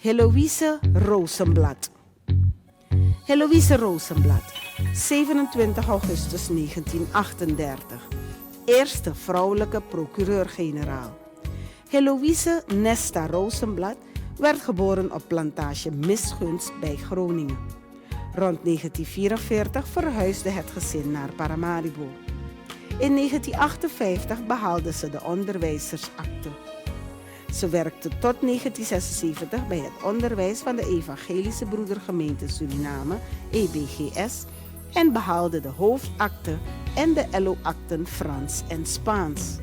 Heloïse Rozenblad. Heloïse Rozenblad, 27 augustus 1938. Eerste vrouwelijke procureur-generaal. Heloïse Nesta Rozenblad werd geboren op plantage Misgunst bij Groningen. Rond 1944 verhuisde het gezin naar Paramaribo. In 1958 behaalde ze de onderwijzersakte. Ze werkte tot 1976 bij het onderwijs van de Evangelische Broedergemeente Suriname, EBGS, en behaalde de hoofdakte en de LO-akten Frans en Spaans.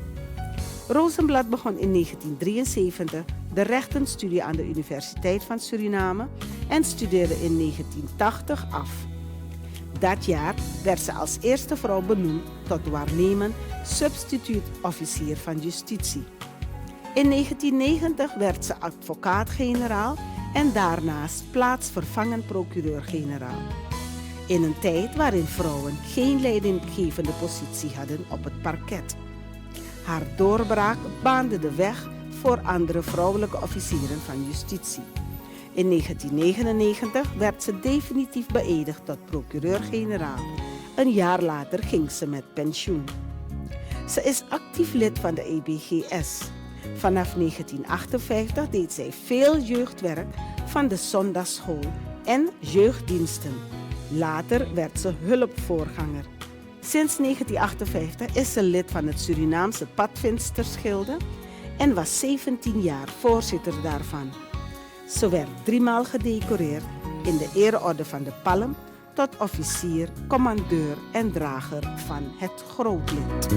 Rozenblad begon in 1973 de rechtenstudie aan de Universiteit van Suriname en studeerde in 1980 af. Dat jaar werd ze als eerste vrouw benoemd tot waarnemend substituut-officier van justitie. In 1990 werd ze advocaat-generaal en daarnaast plaatsvervangend procureur-generaal. In een tijd waarin vrouwen geen leidinggevende positie hadden op het parket. Haar doorbraak baande de weg voor andere vrouwelijke officieren van justitie. In 1999 werd ze definitief beëdigd tot procureur-generaal. Een jaar later ging ze met pensioen. Ze is actief lid van de EBGS. Vanaf 1958 deed zij veel jeugdwerk van de zondagsschool en jeugddiensten. Later werd ze hulpvoorganger. Sinds 1958 is ze lid van het Surinaamse Padvinstersgilde en was 17 jaar voorzitter daarvan. Ze werd 3 maal gedecoreerd in de ereorde van de Palm tot officier, commandeur en drager van het Grootlint.